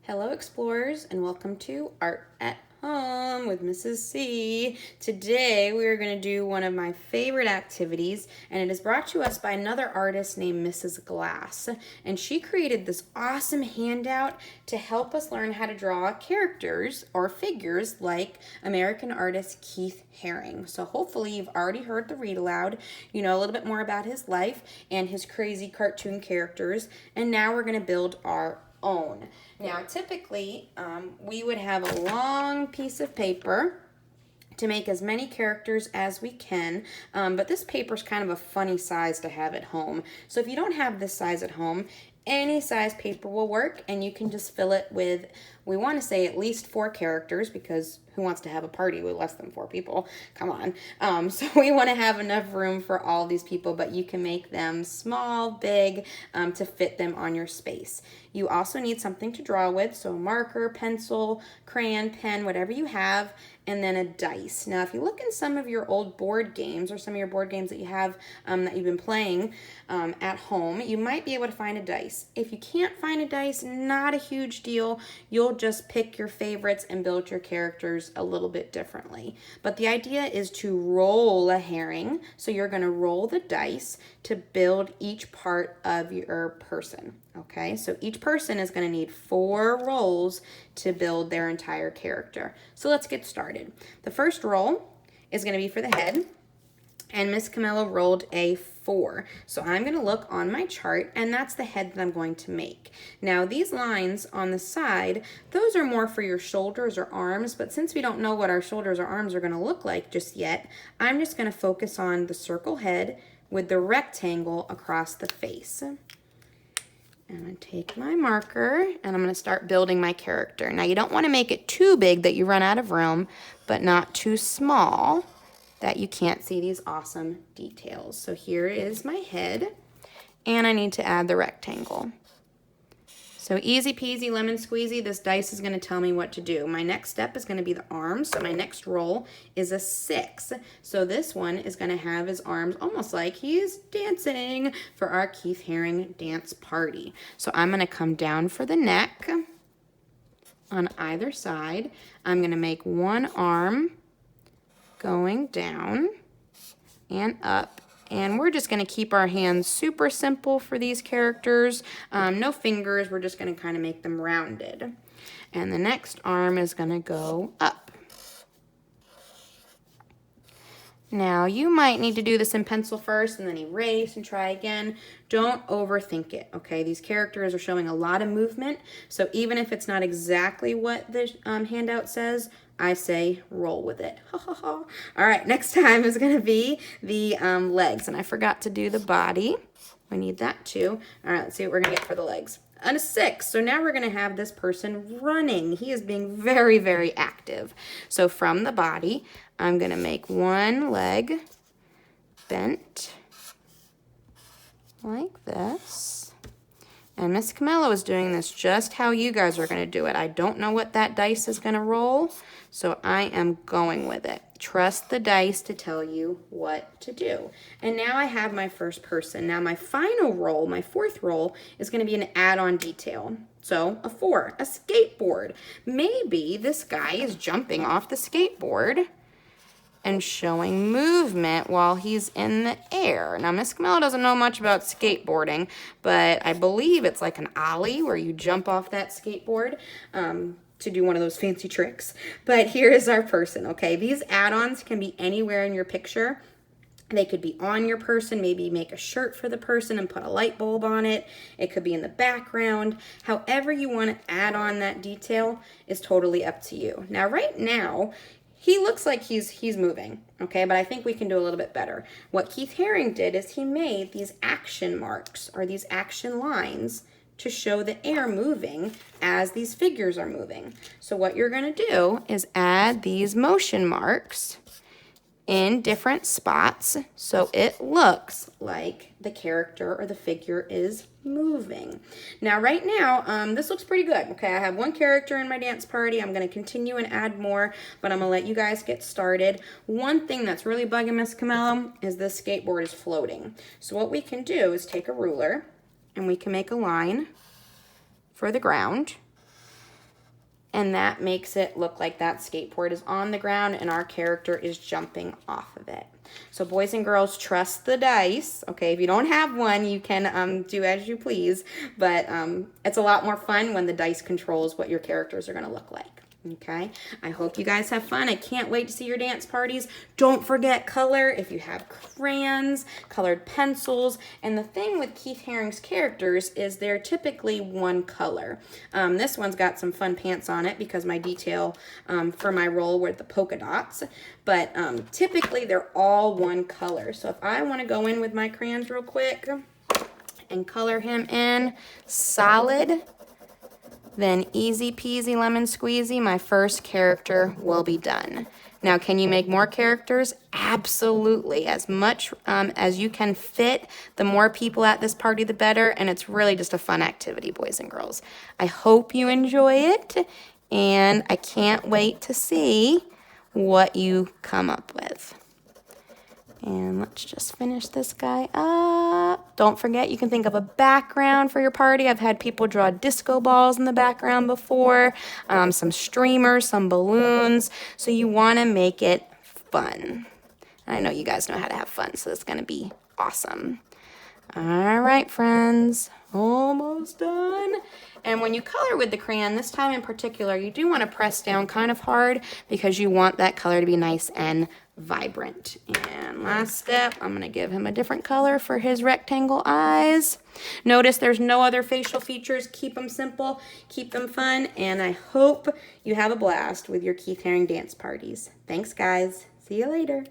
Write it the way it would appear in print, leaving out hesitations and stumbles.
Hello explorers and welcome to Art at Home with Mrs. C. Today we are going to do one of my favorite activities, and it is brought to us by another artist named Mrs. Glass, and she created this awesome handout to help us learn how to draw characters or figures like American artist Keith Haring. So hopefully you've already heard the read aloud, you know a little bit more about his life and his crazy cartoon characters, and now we're going to build our own. Now, typically, we would have a long piece of paper to make as many characters as we can, but this paper is kind of a funny size to have at home. So if you don't have this size at home, any size paper will work, and you can just fill it with, we want to say at least 4 characters, because who wants to have a party with less than 4 people? Come on. So we want to have enough room for all these people, but you can make them small, big, to fit them on your space. You also need something to draw with, so a marker, pencil, crayon, pen, whatever you have, and then a dice. Now, if you look in some of your old board games or some of your board games that you have that you've been playing at home, you might be able to find a dice. If you can't find a dice, not a huge deal. You'll just pick your favorites and build your characters a little bit differently. But the idea is to roll a herring. So you're going to roll the dice to build each part of your person. Okay, so each person is going to need 4 rolls to build their entire character. So let's get started. The first roll is going to be for the head, and Miss Camilla rolled a 4. So I'm going to look on my chart, and that's the head that I'm going to make. Now, these lines on the side, those are more for your shoulders or arms, but since we don't know what our shoulders or arms are going to look like just yet, I'm just going to focus on the circle head with the rectangle across the face. I'm going to take my marker, and I'm going to start building my character. Now, you don't want to make it too big that you run out of room, but not too small that you can't see these awesome details. So here is my head, and I need to add the rectangle. So easy peasy lemon squeezy, this dice is going to tell me what to do. My next step is going to be the arms, so my next roll is a 6. So this one is going to have his arms almost like he's dancing for our Keith Haring dance party. So I'm going to come down for the neck on either side. I'm going to make one arm going down and up. And we're just going to keep our hands super simple for these characters. No fingers. We're just going to kind of make them rounded. And the next arm is going to go up. Now, you might need to do this in pencil first and then erase and try again. Don't overthink it, okay? These characters are showing a lot of movement. So even if it's not exactly what the handout says, I say roll with it. Ha ha ha. All right, next time is going to be the legs. And I forgot to do the body. We need that too. All right, let's see what we're going to get for the legs. And a 6. So now we're going to have this person running. He is being very, very active. So from the body, I'm going to make one leg bent like this. And Miss Camilla is doing this just how you guys are going to do it. I don't know what that dice is going to roll, so I am going with it. Trust the dice to tell you what to do. And now I have my first person. Now my final roll, my 4th roll, is going to be an add-on detail. So a 4, a skateboard. Maybe this guy is jumping off the skateboard and showing movement while he's in the air. Now, Miss Camilla doesn't know much about skateboarding, but I believe it's like an ollie where you jump off that skateboard to do one of those fancy tricks. But here is our person, okay? These add-ons can be anywhere in your picture. They could be on your person, maybe make a shirt for the person and put a light bulb on it. It could be in the background. However you want to add on that detail is totally up to you. Now, right now, he looks like he's moving, okay? But I think we can do a little bit better. What Keith Haring did is he made these action marks or these action lines to show the air moving as these figures are moving. So what you're going to do is add these motion marks in different spots so it looks like the character or the figure is moving. Now, right now, this looks pretty good. Okay, I have one character in my dance party. I'm going to continue and add more, but I'm going to let you guys get started. One thing that's really bugging Miss Camilla is this skateboard is floating. So what we can do is take a ruler and we can make a line for the ground. and that makes it look like that skateboard is on the ground and our character is jumping off of it. So boys and girls, trust the dice. Okay, if you don't have one, you can do as you please, but it's a lot more fun when the dice controls what your characters are going to look like. Okay, I hope you guys have fun. I can't wait to see your dance parties. Don't forget color if you have crayons, colored pencils, and the thing with Keith Haring's characters is they're typically one color. This one's got some fun pants on it because my detail for my role were the polka dots, but typically they're all one color. So if I want to go in with my crayons real quick and color him in solid, then easy peasy lemon squeezy, my first character will be done. Now, can you make more characters? Absolutely. As much as you can fit, the more people at this party, the better. And it's really just a fun activity, boys and girls. I hope you enjoy it. And I can't wait to see what you come up with. And let's just finish this guy up. Don't forget, you can think of a background for your party. I've had people draw disco balls in the background before, some streamers, some balloons. So you want to make it fun. I know you guys know how to have fun, so it's going to be awesome. All right, friends, almost done. And when you color with the crayon, this time in particular, you do want to press down kind of hard because you want that color to be nice and vibrant. And last step, I'm going to give him a different color for his rectangle eyes. Notice there's no other facial features. Keep them simple, keep them fun, and I hope you have a blast with your Keith Haring dance parties. Thanks, guys. See you later.